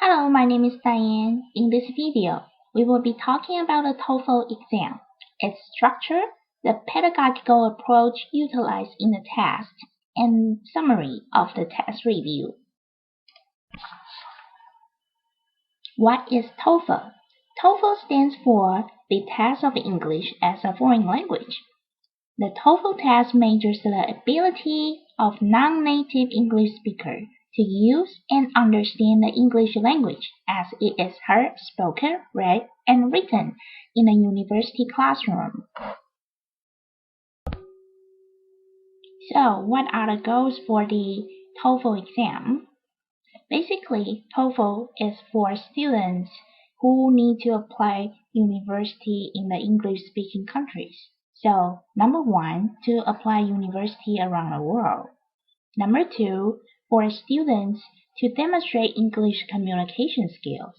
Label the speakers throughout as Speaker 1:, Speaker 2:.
Speaker 1: Hello, my name is Diane. In this video, we will be talking about the Toefl exam, its structure, the pedagogical approach utilized in the test, and summary of the test review. What is TOEFL? TOEFL stands for the Test of English as a Foreign Language. The TOEFL test measures the ability of non-native English speakers to use and understand the English language as it is heard, spoken, read, and written in a university classroom. So, what are the goals for the TOEFL exam? Basically, TOEFL is for students who need to apply university in the English-speaking countries. So, number one, to apply university around the world. Number two, for students to demonstrate English communication skills.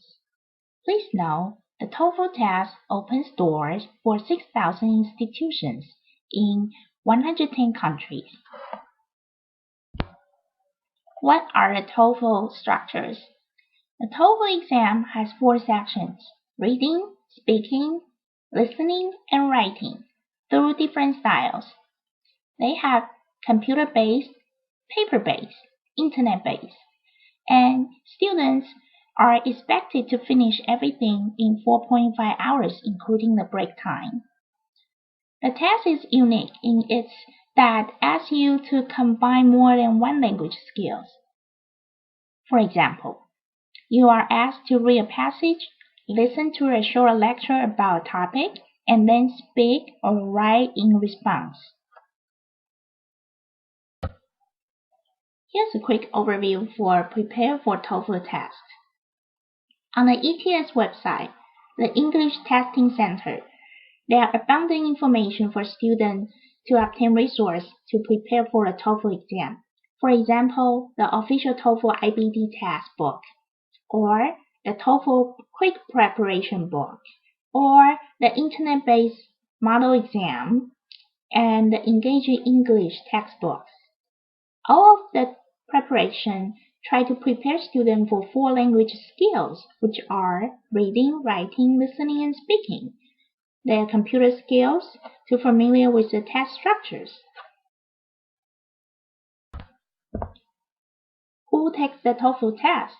Speaker 1: Please note, the TOEFL test opens doors for 6,000 institutions in 110 countries. What are the TOEFL structures? The TOEFL exam has 4 sections: reading, speaking, listening, and writing, through different styles. They have computer-based, paper-based, internet-based, and students are expected to finish everything in 4.5 hours, including the break time. The test is unique in its that asks you to combine more than one language skills. For example, you are asked to read a passage, listen to a short lecture about a topic, and then speak or write in response. Here's a quick overview for Prepare for TOEFL test. On the ETS website, the English Testing Center, there are abundant information for students to obtain resources to prepare for the TOEFL exam. For example, the official TOEFL IBD test book, or the TOEFL Quick Preparation book, or the internet-based model exam, and the Engaging English textbooks. All of the preparation try to prepare students for 4 language skills, which are reading, writing, listening, and speaking. Their computer skills to familiar with the test structures. Who takes the TOEFL test?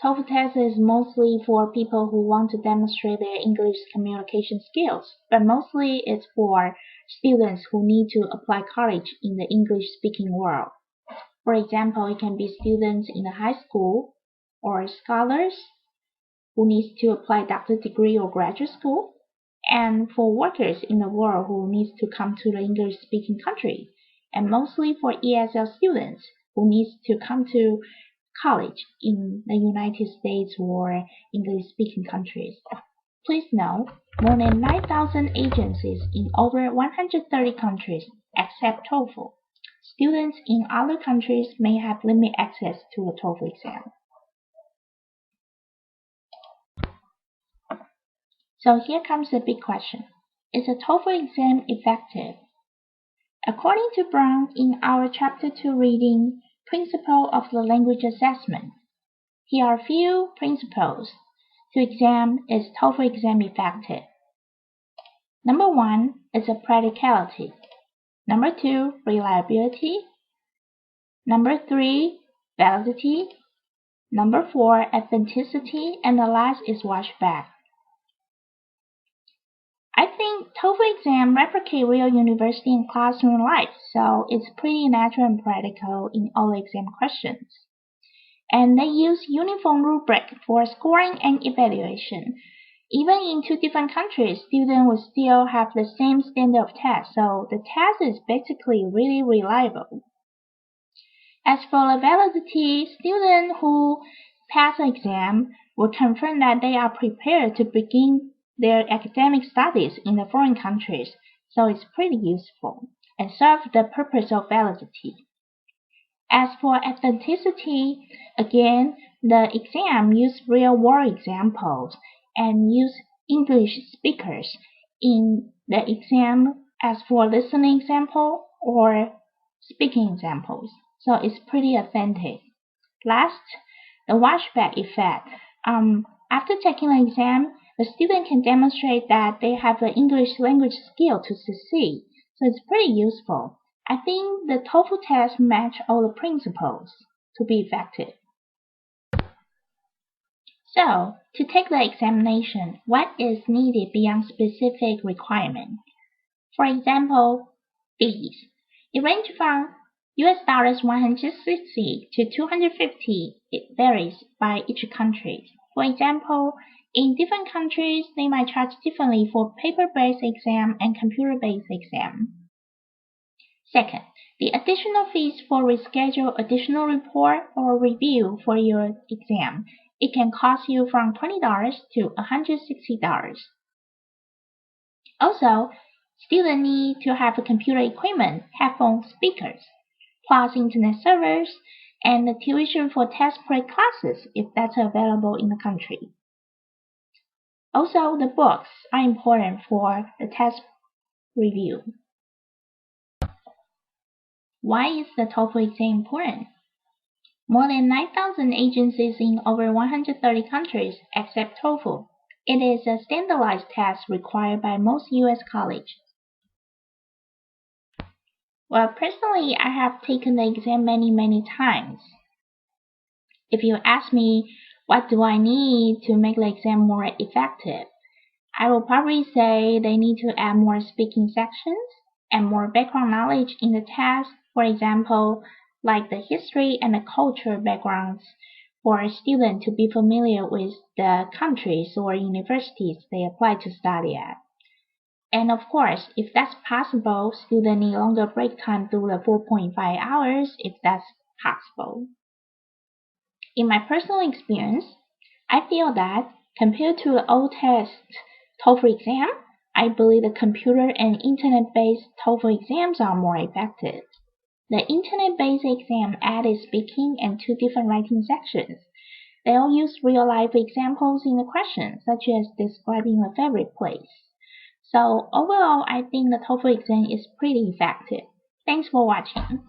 Speaker 1: TOEFL test is mostly for people who want to demonstrate their English communication skills, but mostly it's for students who need to apply college in the English-speaking world. For example, it can be students in a high school or scholars who needs to apply doctorate degree or graduate school, and for workers in the world who needs to come to the English-speaking country, and mostly for ESL students who needs to come to college in the United States or English-speaking countries. Please note, more than 9,000 agencies in over 130 countries accept TOEFL. Students in other countries may have limited access to a TOEFL exam. So here comes the big question. Is a TOEFL exam effective? According to Brown in our Chapter 2 reading, Principle of the Language Assessment, here are a few principles to examine is TOEFL exam effective. Number 1 is a practicality. Number 2, reliability. Number 3, validity. Number 4, authenticity. And the last is washback. I think TOEFL exam replicate real university and classroom life, so it's pretty natural and practical in all exam questions. And they use uniform rubric for scoring and evaluation. Even in 2 different countries, students will still have the same standard of test, so the test is basically really reliable. As for the validity, students who pass the exam will confirm that they are prepared to begin their academic studies in the foreign countries, so it's pretty useful and serves the purpose of validity. As for authenticity, again, the exam use real-world examples and use English speakers in the exam as for listening example or speaking examples, so it's pretty authentic. Last, the washback effect. After taking the exam, the student can demonstrate that they have the English language skill to succeed, so it's pretty useful. I think the TOEFL test match all the principles to be effective. So, to take the examination, what is needed beyond specific requirement? For example, these. It ranges from US $160 to $250. It varies by each country. For example, in different countries, they might charge differently for paper-based exam and computer-based exam. Second, the additional fees for reschedule additional report or review for your exam. It can cost you from $20 to $160. Also, students need to have computer equipment, headphone speakers, plus internet servers, and the tuition for test prep classes if that's available in the country. Also, the books are important for the test review. Why is the TOEFL exam important? More than 9,000 agencies in over 130 countries accept TOEFL. It is a standardized test required by most U.S. colleges. Well, personally, I have taken the exam many times. If you ask me what do I need to make the exam more effective, I will probably say they need to add more speaking sections and more background knowledge in the test. For example, like the history and the culture backgrounds for a student to be familiar with the countries or universities they apply to study at. And of course, if that's possible, students need longer break time through the 4.5 hours if that's possible. In my personal experience, I feel that compared to the old test TOEFL exam, I believe the computer and internet-based TOEFL exams are more effective. The internet-based exam added speaking and 2 different writing sections. They all use real-life examples in the questions, such as describing a favorite place. So overall, I think the TOEFL exam is pretty effective. Thanks for watching.